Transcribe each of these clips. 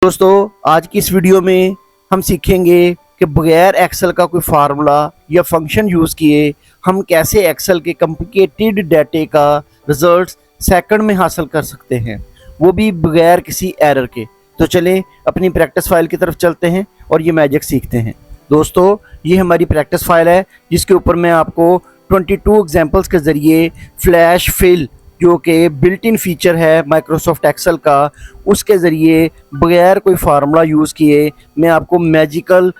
दोस्तों आज की इस वीडियो में हम सीखेंगे कि बगैर एक्सेल का कोई फार्मूला या फंक्शन यूज़ किए हम कैसे एक्सेल के कॉम्प्लिकेटेड डाटे का रिजल्ट सेकंड में हासिल कर सकते हैं, वो भी बगैर किसी एरर के। तो चलें अपनी प्रैक्टिस फाइल की तरफ चलते हैं और ये मैजिक सीखते हैं। दोस्तों ये हमारी प्रैक्टिस फाइल है जिसके ऊपर मैं आपको 22 एग्जाम्पल्स के ज़रिए फ्लैश फिल जो कि बिल्ट इन फीचर है माइक्रोसॉफ्ट एक्सेल का, उसके ज़रिए बगैर कोई फार्मूला यूज़ किए मैं आपको मैजिकल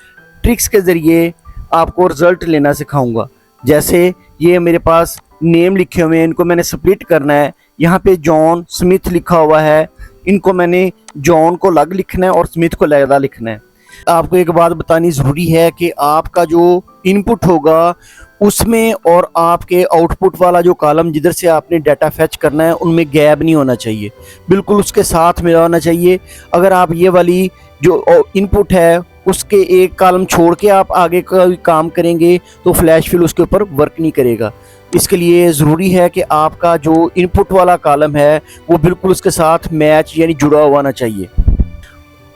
ट्रिक्स के ज़रिए आपको रिज़ल्ट लेना सिखाऊंगा। जैसे ये मेरे पास नेम लिखे हुए हैं, इनको मैंने स्प्लिट करना है। यहाँ पे जॉन स्मिथ लिखा हुआ है, इनको मैंने जॉन को अलग लिखना है और स्मिथ को अलग लिखना है। आपको एक बात बतानी ज़रूरी है कि आपका जो इनपुट होगा उसमें और आपके आउटपुट वाला जो कॉलम जिधर से आपने डाटा फैच करना है उनमें गैप नहीं होना चाहिए, बिल्कुल उसके साथ मिला होना चाहिए। अगर आप ये वाली जो इनपुट है उसके एक कॉलम छोड़ के आप आगे का काम करेंगे तो फ्लैश फिल उसके ऊपर वर्क नहीं करेगा। इसके लिए ज़रूरी है कि आपका जो इनपुट वाला कॉलम है वो बिल्कुल उसके साथ मैच यानी जुड़ा हुआ होना चाहिए।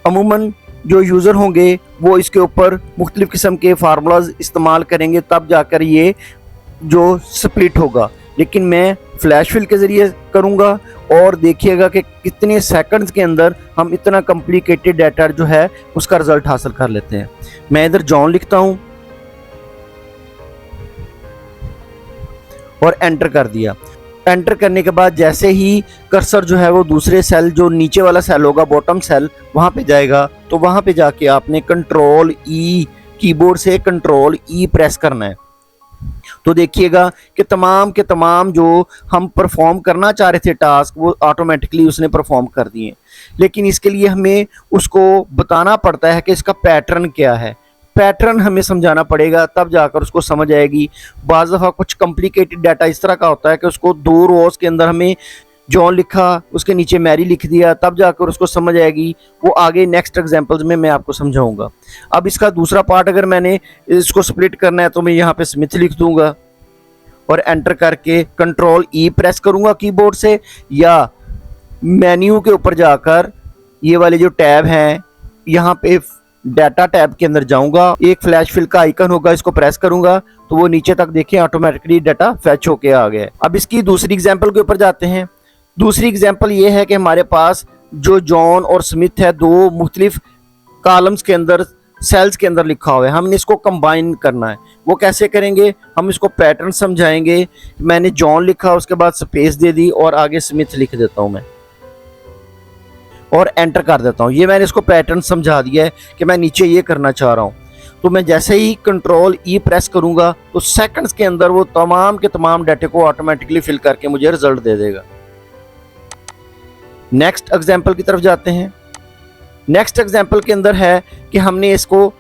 अमूमन जो यूज़र होंगे वो इसके ऊपर मुख्तलिफ़ किस्म के फार्मूलाज इस्तेमाल करेंगे तब जाकर ये जो स्प्लिट होगा, लेकिन मैं फ्लैश फिल के ज़रिए करूँगा और देखिएगा कि कितने सेकंड्स के अंदर हम इतना कॉम्प्लिकेटेड डाटा जो है उसका रिज़ल्ट हासिल कर लेते हैं। मैं इधर जॉन लिखता हूँ और एंटर कर दिया। एंटर करने के बाद जैसे ही कर्सर जो है वो दूसरे सेल, जो नीचे वाला सेल होगा बॉटम सेल, वहाँ पे जाएगा तो वहाँ पे जाके आपने कंट्रोल ई, कीबोर्ड से कंट्रोल ई प्रेस करना है। तो देखिएगा कि तमाम के तमाम जो हम परफॉर्म करना चाह रहे थे टास्क वो ऑटोमेटिकली उसने परफॉर्म कर दिए। लेकिन इसके लिए हमें उसको बताना पड़ता है कि इसका पैटर्न क्या है, पैटर्न हमें समझाना पड़ेगा तब जाकर उसको समझ आएगी। बाज़ दफ़ा कुछ कॉम्प्लिकेटेड डाटा इस तरह का होता है कि उसको 2 रोज़ के अंदर हमें जॉन लिखा, उसके नीचे मैरी लिख दिया, तब जाकर उसको समझ आएगी। वो आगे नेक्स्ट एग्जांपल्स में मैं आपको समझाऊंगा। अब इसका दूसरा पार्ट अगर मैंने इसको स्प्लिट करना है तो मैं यहाँ पे स्मिथ लिख दूंगा और एंटर करके कंट्रोल ई प्रेस करूँगा कीबोर्ड से, या मेन्यू के ऊपर जाकर ये वाले जो टैब हैं यहाँ पे डाटा टैब के अंदर जाऊंगा, एक फ्लैश फिल का आइकन होगा, इसको प्रेस करूंगा तो वो नीचे तक देखें ऑटोमेटिकली डाटा फैच होके आ गया है। अब इसकी दूसरी एग्जांपल के ऊपर जाते हैं। दूसरी एग्जांपल ये है कि हमारे पास जो जॉन और स्मिथ है दो मुख्तलिफ कॉलम्स के अंदर, सेल्स के अंदर लिखा हुआ है, हमने इसको कंबाइन करना है। वो कैसे करेंगे, हम इसको पैटर्न समझाएंगे। मैंने जॉन लिखा, उसके बाद स्पेस दे दी और आगे स्मिथ लिख देता हूँ मैं और एंटर कर देता हूँ। ये मैंने इसको पैटर्न समझा दिया है कि मैं नीचे ये करना चाह रहा हूँ। तो मैं जैसे ही कंट्रोल ई प्रेस करूँगा तो सेकंड्स के अंदर वो तमाम के तमाम डाटे को ऑटोमेटिकली फिल करके मुझे रिजल्ट दे देगा। नेक्स्ट एग्जाम्पल की तरफ जाते हैं। नेक्स्ट एग्जाम्पल के अंदर है कि हमने इसको,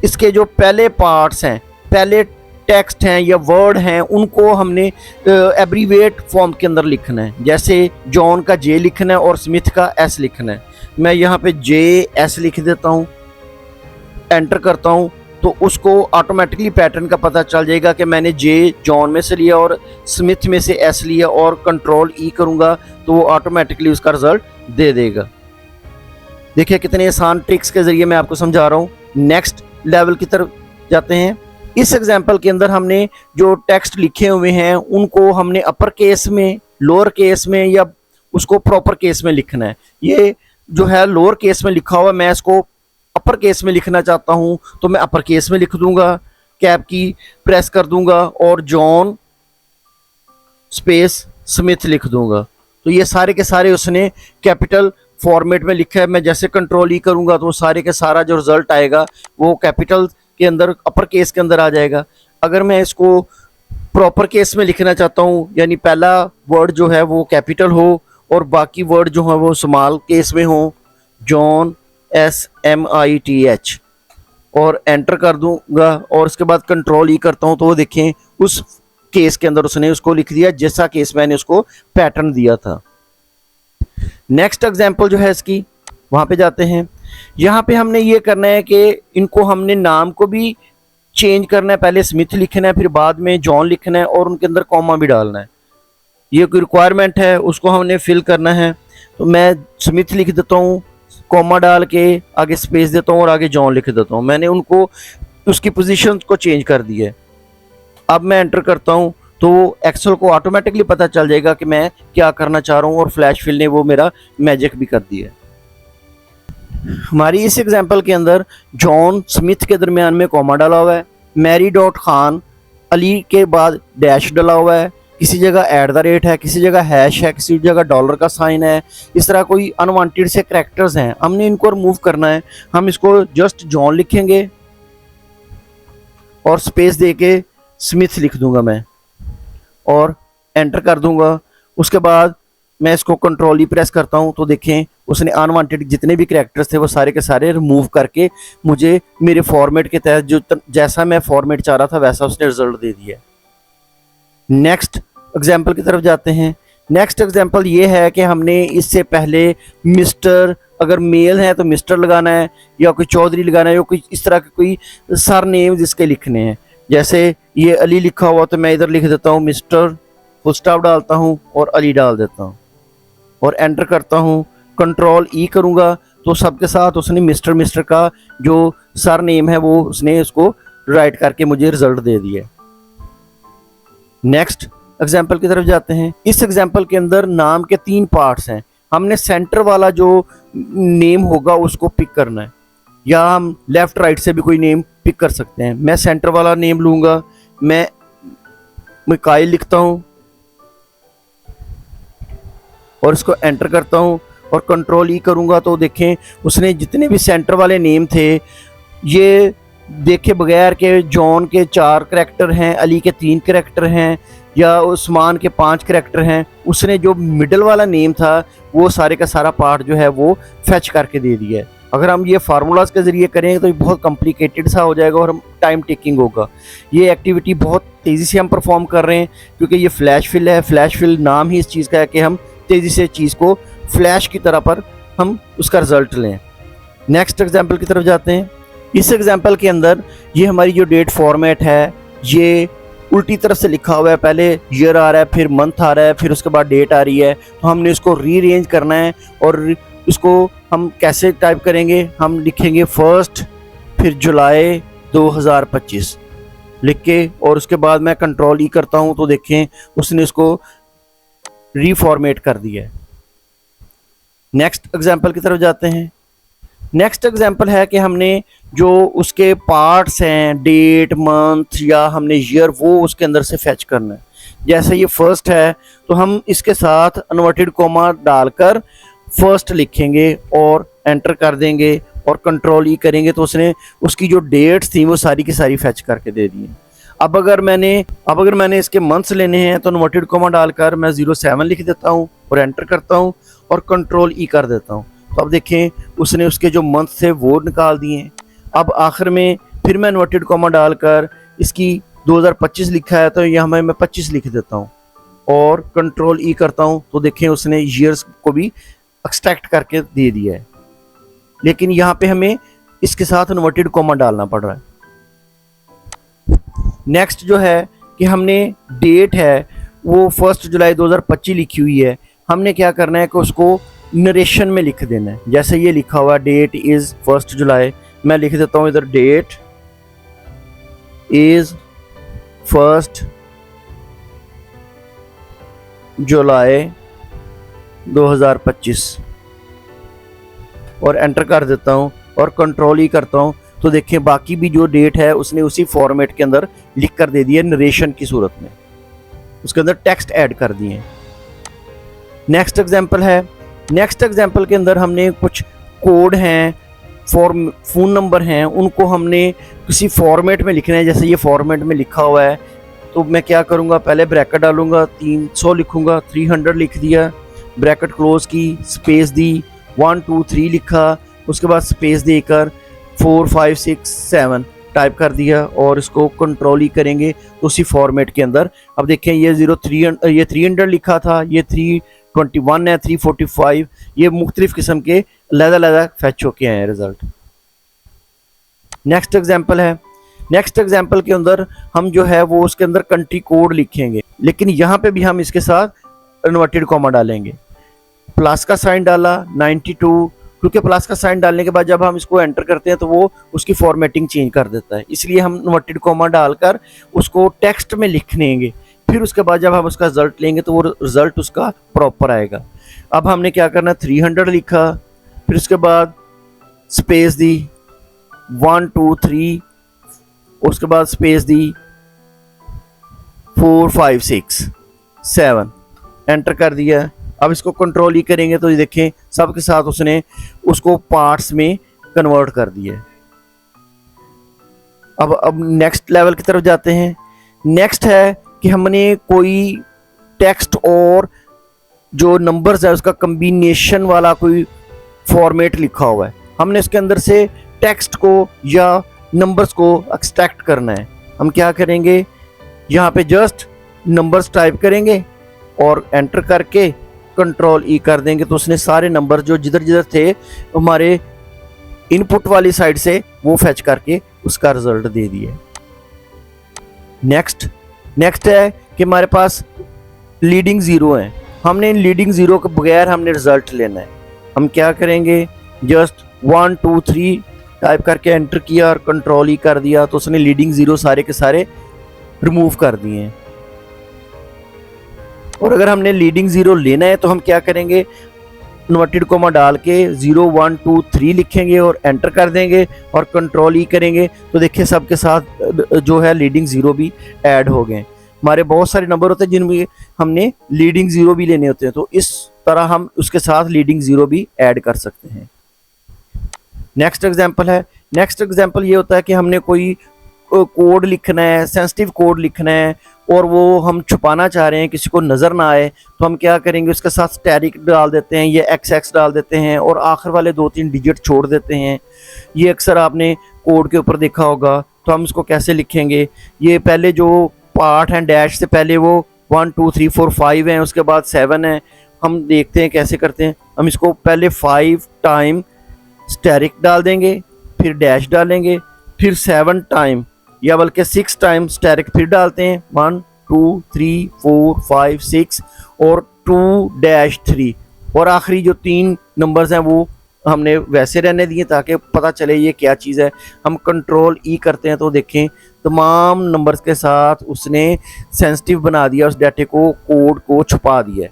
इसके जो पहले पार्ट्स हैं, पहले टेक्स्ट हैं या वर्ड हैं, उनको हमने एब्रीवेट फॉर्म के अंदर लिखना है। जैसे जॉन का जे लिखना है और स्मिथ का एस लिखना है। मैं यहाँ पे जे एस लिख देता हूँ, एंटर करता हूँ तो उसको ऑटोमेटिकली पैटर्न का पता चल जाएगा कि मैंने जे जॉन में से लिया और स्मिथ में से एस लिया, और कंट्रोल ई करूँगा तो वो ऑटोमेटिकली उसका रिजल्ट दे देगा। देखिए कितने आसान ट्रिक्स के ज़रिए मैं आपको समझा रहा हूँ। नेक्स्ट लेवल की तरफ जाते हैं। इस एग्जाम्पल के अंदर हमने जो टेक्स्ट लिखे हुए हैं उनको हमने अपर केस में, लोअर केस में या उसको प्रॉपर केस में लिखना है। ये जो है लोअर केस में लिखा हुआ, मैं इसको अपर केस में लिखना चाहता हूँ तो मैं अपर केस में लिख दूंगा, कैप की प्रेस कर दूंगा और जॉन स्पेस स्मिथ लिख दूंगा। तो ये सारे के सारे उसने कैपिटल फॉर्मेट में लिखा है। मैं जैसे कंट्रोल ई करूंगा तो सारे के सारा जो रिजल्ट आएगा वो कैपिटल के अंदर, अपर केस के अंदर आ जाएगा। अगर मैं इसको प्रॉपर केस में लिखना चाहता हूँ, यानी पहला वर्ड जो है वो कैपिटल हो और बाकी वर्ड जो है वो स्मॉल केस में हो, जॉन SMITH, और एंटर कर दूंगा और उसके बाद कंट्रोल ई करता हूँ तो वो देखें उस केस के अंदर उसने उसको लिख दिया जैसा केस मैंने उसको पैटर्न दिया था। नेक्स्ट एग्जाम्पल जो है इसकी, वहाँ पे जाते हैं। यहाँ पे हमने ये करना है कि इनको हमने नाम को भी चेंज करना है, पहले स्मिथ लिखना है फिर बाद में जॉन लिखना है और उनके अंदर कॉमा भी डालना है। ये कोई रिक्वायरमेंट है, उसको हमने फिल करना है। तो मैं स्मिथ लिख देता हूँ, कॉमा डाल के आगे स्पेस देता हूँ और आगे जॉन लिख देता हूँ। मैंने उनको उसकी पोजीशन को चेंज कर दिया है। अब मैं एंटर करता हूँ तो एक्सेल को ऑटोमेटिकली पता चल जाएगा कि मैं क्या करना चाह रहा हूँ और फ्लैश फिल ने वो मेरा मैजिक भी कर दिया है। हमारी इस एग्जांपल के अंदर जॉन स्मिथ के दरमियान में कॉमा डाला हुआ है, मैरी डॉट खान अली के बाद डैश डाला हुआ है, किसी जगह @ है, किसी जगह हैश है, किसी जगह डॉलर का साइन है। इस तरह कोई अनवांटेड से करैक्टर्स हैं, हमने इनको रिमूव करना है। हम इसको जस्ट जॉन लिखेंगे और स्पेस दे के स्मिथ लिख दूंगा मैं और एंटर कर दूंगा। उसके बाद मैं इसको कंट्रोल ई प्रेस करता हूं तो देखें उसने अनवांटेड जितने भी करैक्टर्स थे वो सारे के सारे रिमूव करके मुझे मेरे फॉर्मेट के तहत जो जैसा मैं फॉर्मेट चाह रहा था वैसा उसने रिजल्ट दे दिया। नेक्स्ट एग्जाम्पल की तरफ जाते हैं। नेक्स्ट एग्जाम्पल ये है कि हमने इससे पहले मिस्टर, अगर मेल है तो मिस्टर लगाना है या कोई चौधरी लगाना है या कोई इस तरह के कोई सर नेम जिसके लिखने हैं। जैसे ये अली लिखा हुआ तो मैं इधर लिख देता हूँ मिस्टर, फुल स्टॉप डालता हूँ और अली डाल देता हूँ और एंटर करता हूँ। कंट्रोल ई करूँगा तो सबके साथ उसने मिस्टर का जो सर नेम है वो उसने उसको राइट करके मुझे रिजल्ट दे दिया। नेक्स्ट एग्जाम्पल की तरफ जाते हैं। इस एग्जाम्पल के अंदर नाम के 3 पार्ट्स हैं। हमने सेंटर वाला जो नेम होगा उसको पिक करना है या हम लेफ्ट राइट से भी कोई नेम पिक कर सकते हैं। मैं सेंटर वाला नेम लूँगा, मैं मिकाइल लिखता हूँ और इसको एंटर करता हूँ और कंट्रोल ई करूँगा तो देखें उसने जितने भी सेंटर वाले नेम थे ये देखे बगैर के जॉन के 4 करैक्टर हैं, अली के 3 करैक्टर हैं या उस्मान के 5 करैक्टर हैं। उसने जो मिडल वाला नेम था वो सारे का सारा पार्ट जो है वो फैच करके दे दिया है। अगर हम ये फार्मूलाज के ज़रिए करें तो ये बहुत कॉम्प्लिकेटेड सा हो जाएगा और हम टाइम टेकिंग होगा। ये एक्टिविटी बहुत तेज़ी से हम परफॉर्म कर रहे हैं क्योंकि ये फ्लैश फिल है। फ्लैश फिल नाम ही इस चीज़ का है कि हम तेज़ी से चीज़ को फ्लैश की तरह पर हम उसका रिजल्ट लें। नेक्स्ट एग्जाम्पल की तरफ जाते हैं। इस एग्जाम्पल के अंदर ये हमारी जो डेट फॉर्मेट है ये उल्टी तरफ से लिखा हुआ है। पहले ईयर आ रहा है, फिर मंथ आ रहा है, फिर उसके बाद डेट आ रही है। तो हमने इसको रीअरेंज करना है और इसको हम कैसे टाइप करेंगे, हम लिखेंगे 1 फिर जुलाई 2025 लिख के और उसके बाद मैं कंट्रोल ई करता हूँ तो देखें उसने इसको रीफॉर्मेट कर दिया है। नेक्स्ट एग्जाम्पल की तरफ जाते हैं। नेक्स्ट एग्जाम्पल है कि हमने जो उसके पार्ट्स हैं डेट, मंथ या हमने ईयर वो उसके अंदर से फैच करना है। जैसे ये 1 है तो हम इसके साथ इन्वर्टेड कॉमा डालकर 1 लिखेंगे और एंटर कर देंगे और कंट्रोल ई करेंगे तो उसने उसकी जो डेट्स थी वो सारी की सारी फैच करके दे दी। अब अगर मैंने इसके मंथ्स लेने हैं तो इन्वर्टेड कॉमा डालकर मैं 07 लिख देता हूँ और एंटर करता हूँ और कंट्रोल ई कर देता हूँ। तो अब देखें उसने उसके जो मंथ थे वो निकाल दिए। अब आखिर में फिर मैं इन्वर्टेड कॉमा डालकर इसकी 2025 लिखा है तो यहाँ मैं 25 लिख देता हूँ और कंट्रोल ई करता हूँ तो देखें उसने ईयर्स को भी एक्सट्रैक्ट करके दे दिया है। लेकिन यहाँ पे हमें इसके साथ इन्वर्टेड कॉमा डालना पड़ रहा है। नेक्स्ट जो है कि हमने डेट है वो 1 जुलाई 2025 लिखी हुई है। हमने क्या करना है कि उसको नरेशन में लिख देना है। जैसे ये लिखा हुआ डेट इज़ 1 जुलाई, मैं लिख देता हूँ इधर डेट इज़ 1 जुलाई 2025 और एंटर कर देता हूँ और कंट्रोल ही करता हूँ तो देखें बाकी भी जो डेट है उसने उसी फॉर्मेट के अंदर लिख कर दे दिया नरेशन की सूरत में, उसके अंदर टेक्स्ट ऐड कर दिए। नेक्स्ट एग्जाम्पल है। नेक्स्ट एग्जाम्पल के अंदर हमने कुछ कोड हैं, फ़ोन नंबर हैं, उनको हमने किसी फॉर्मेट में लिखना है। जैसे ये फॉर्मेट में लिखा हुआ है तो मैं क्या करूँगा, पहले ब्रैकेट डालूँगा, 300 लिखूँगा, 300 लिख दिया, ब्रैकेट क्लोज की, स्पेस दी, 1 2 3 लिखा, उसके बाद स्पेस देकर 4 5 6 7 टाइप कर दिया और इसको कंट्रोल ही करेंगे तो उसी फॉर्मेट के अंदर। अब देखें ये 300 लिखा था, ये 321 है, 345, ये मुख्तलिफ किस्म के अलग-अलग फैच होके आए हैं रिजल्ट। नेक्स्ट एग्जाम्पल है। नेक्स्ट एग्जाम्पल के अंदर हम जो है वो उसके अंदर कंट्री कोड लिखेंगे, लेकिन यहाँ पे भी हम इसके साथ इन्वर्टेड कॉमा डालेंगे। प्लस का साइन डाला, 92, क्योंकि प्लस का साइन डालने के बाद जब हम इसको एंटर करते हैं तो वो उसकी फॉर्मेटिंग चेंज कर देता है, इसलिए हम इन्वर्टेड कॉमा डालकर उसको टेक्स्ट में लिख लेंगे। फिर उसके बाद जब हम उसका रिजल्ट लेंगे तो वो रिजल्ट उसका प्रॉपर आएगा। अब हमने क्या करना, 300 लिखा, फिर उसके बाद स्पेस दी 1 2 3, उसके बाद स्पेस दी 4 5 6 7, एंटर कर दिया। अब इसको कंट्रोल ही करेंगे तो ये देखें सब के साथ उसने उसको पार्ट्स में कन्वर्ट कर दिया। अब नेक्स्ट लेवल की तरफ जाते हैं। नेक्स्ट है कि हमने कोई टेक्स्ट और जो नंबर्स है उसका कम्बिनेशन वाला कोई फॉर्मेट लिखा हुआ है, हमने इसके अंदर से टेक्स्ट को या नंबर्स को एक्सट्रैक्ट करना है। हम क्या करेंगे, यहाँ पे जस्ट नंबर्स टाइप करेंगे और एंटर करके कंट्रोल ई कर देंगे तो उसने सारे नंबर जो जिधर जिधर थे हमारे इनपुट वाली साइड से वो फैच करके उसका रिजल्ट दे दिया। नेक्स्ट है कि हमारे पास लीडिंग ज़ीरो है, हमने इन लीडिंग ज़ीरो के बगैर हमने रिजल्ट लेना है। हम क्या करेंगे, जस्ट 1 2 3 टाइप करके एंटर किया और कंट्रोल ई कर दिया तो उसने लीडिंग ज़ीरो सारे के सारे रिमूव कर दिए हैं। और अगर हमने लीडिंग ज़ीरो लेना है तो हम क्या करेंगे, इन्वर्टेड कॉमा डाल के 0 1 2 3 लिखेंगे और एंटर कर देंगे और कंट्रोल ई करेंगे तो देखिए सबके साथ जो है लीडिंग ज़ीरो भी ऐड हो गए। हमारे बहुत सारे नंबर होते हैं जिनमें हमने लीडिंग ज़ीरो भी लेने होते हैं, तो इस तरह हम उसके साथ लीडिंग ज़ीरो भी ऐड कर सकते हैं। नेक्स्ट एग्जाम्पल ये होता है कि हमने कोई कोड लिखना है, सेंसिटिव कोड लिखना है और वो हम छुपाना चाह रहे हैं, किसी को नज़र ना आए, तो हम क्या करेंगे, उसके साथ स्टैरिक डाल देते हैं, ये XX डाल देते हैं और आखिर वाले 2-3 डिजिट छोड़ देते हैं। ये अक्सर आपने कोड के ऊपर देखा होगा। तो हम इसको कैसे लिखेंगे, ये पहले जो पार्ट हैं डैश से पहले वो 1 2 3 4 5 हैं, उसके बाद 7 है। हम देखते हैं कैसे करते हैं, हम इसको पहले 5 टाइम स्टैरिक डाल देंगे, फिर डैश डालेंगे, फिर 7 टाइम या बल्कि 6 टाइम स्टैरिक फिर डालते हैं, 1 2 3 4 5 6 और 2-3 और आखिरी जो 3 नंबर्स हैं वो हमने वैसे रहने दिए ताकि पता चले ये क्या चीज़ है। हम कंट्रोल ई करते हैं तो देखें तमाम नंबर्स के साथ उसने सेंसिटिव बना दिया, उस डाटे को, कोड को छुपा दिया।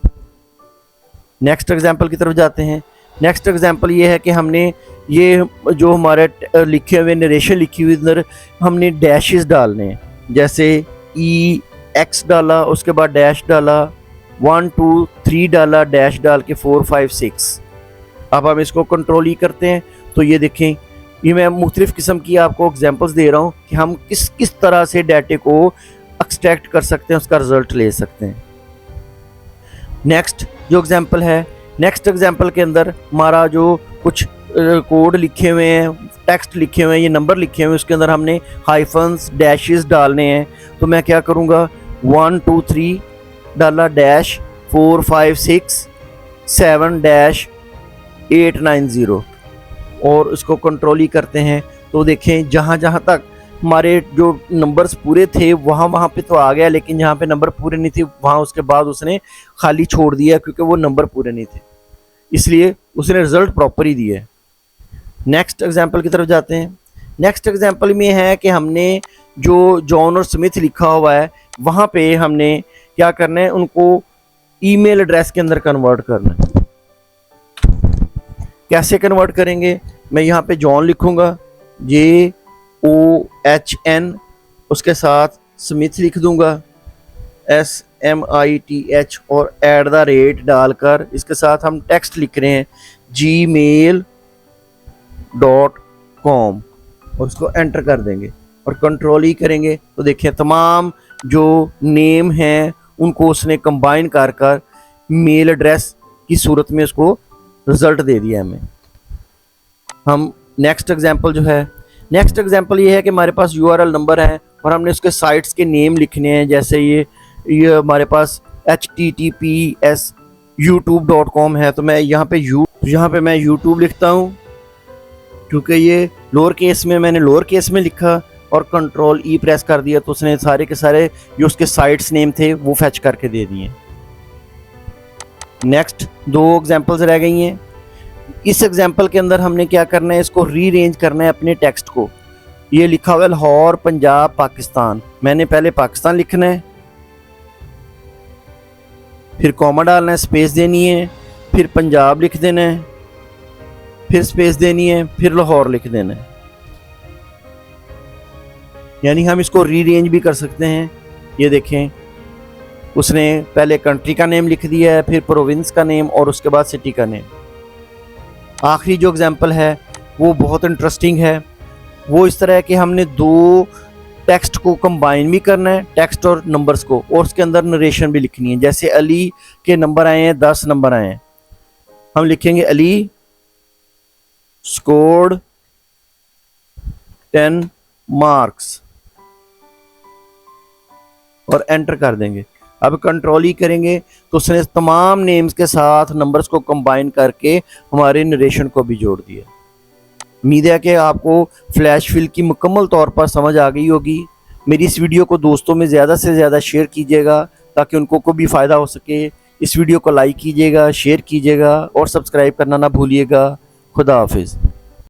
नेक्स्ट एग्जांपल की तरफ जाते हैं। नेक्स्ट एग्जांपल ये है कि हमने ये जो हमारे लिखे हुए नरेशन लिखी हुई अंदर हमने डैशेस डालने हैं, जैसे EX डाला, उसके बाद डैश डाला, 1 2 3 डाला, डैश डाल के 4 5 6। अब हम इसको कंट्रोल ही करते हैं तो ये देखें, ये मैं मुख्तलिफ किस्म की आपको एग्जांपल्स दे रहा हूँ कि हम किस तरह से डाटे को एक्सट्रैक्ट कर सकते हैं, उसका रिजल्ट ले सकते हैं। नेक्स्ट जो एग्जांपल है, नेक्स्ट एग्जांपल के अंदर हमारा जो कुछ कोड लिखे हुए हैं, टेक्स्ट लिखे हुए हैं, ये नंबर लिखे हुए हैं, उसके अंदर हमने हाइफन्स डैशेस डालने हैं। तो मैं क्या करूँगा, 1 2 3 डाला, डैश 4 5 6 7 डैश 8 9 0 और उसको कंट्रोल ही करते हैं तो देखें जहाँ तक हमारे जो नंबर्स पूरे थे वहाँ पे तो आ गया, लेकिन जहाँ पे नंबर पूरे नहीं थे वहाँ उसके बाद उसने खाली छोड़ दिया क्योंकि वो नंबर पूरे नहीं थे, इसलिए उसने रिजल्ट प्रॉपर ही दिया है। नेक्स्ट एग्जांपल की तरफ जाते हैं। नेक्स्ट एग्जांपल में है कि हमने जो जॉन और स्मिथ लिखा हुआ है वहाँ पे हमने क्या करना है, उनको ईमेल एड्रेस के अंदर कन्वर्ट करना है। कैसे कन्वर्ट करेंगे, मैं यहाँ पे जॉन लिखूँगा JOHN, उसके साथ स्मिथ लिख दूंगा SMITH और @ डालकर इसके साथ हम टेक्स्ट लिख रहे हैं gmail.com और उसको एंटर कर देंगे और कंट्रोल ही करेंगे तो देखिए तमाम जो नेम हैं उनको उसने कंबाइन कर मेल एड्रेस की सूरत में उसको रिजल्ट दे दिया हमें। हम नेक्स्ट एग्जांपल जो है, नेक्स्ट एग्जांपल ये है कि हमारे पास URL नंबर है और हमने उसके साइट्स के नेम लिखने हैं, जैसे ये हमारे पास https youtube.com है, तो मैं यहाँ पे मैं YouTube लिखता हूँ क्योंकि ये लोअर केस में, मैंने लोअर केस में लिखा और कंट्रोल ई प्रेस कर दिया तो उसने सारे के सारे जो उसके साइट्स नेम थे वो फैच करके दे दिए। नेक्स्ट 2 एग्जांपल्स रह गई हैं। इस एग्जाम्पल के अंदर हमने क्या करना है, इसको रीअरेंज करना है अपने टेक्स्ट को। ये लिखा हुआ है लाहौर पंजाब पाकिस्तान, मैंने पहले पाकिस्तान लिखना है, फिर कॉमा डालना है, स्पेस देनी है, फिर पंजाब लिख देना है, फिर स्पेस देनी है, फिर लाहौर लिख देना है। यानी हम इसको रीअरेंज भी कर सकते हैं। ये देखें, उसने पहले कंट्री का नेम लिख दिया है, फिर प्रोविंस का नेम और उसके बाद सिटी का नेम। आखिरी जो एग्जांपल है वो बहुत इंटरेस्टिंग है। वो इस तरह है कि हमने दो टेक्स्ट को कंबाइन भी करना है, टेक्स्ट और नंबर्स को, और उसके अंदर नरेशन भी लिखनी है। जैसे अली के नंबर आए हैं, 10 नंबर आए हैं, हम लिखेंगे अली स्कोर्ड 10 मार्क्स और एंटर कर देंगे। अब कंट्रोल ही करेंगे तो उसने तमाम नेम्स के साथ नंबर्स को कंबाइन करके हमारे नरेशन को भी जोड़ दिया। उम्मीद है कि आपको फ्लैश फिल की मुकम्मल तौर पर समझ आ गई होगी। मेरी इस वीडियो को दोस्तों में ज़्यादा से ज़्यादा शेयर कीजिएगा ताकि उनको को भी फ़ायदा हो सके। इस वीडियो को लाइक कीजिएगा, शेयर कीजिएगा और सब्सक्राइब करना ना भूलिएगा। खुदा हाफिज़।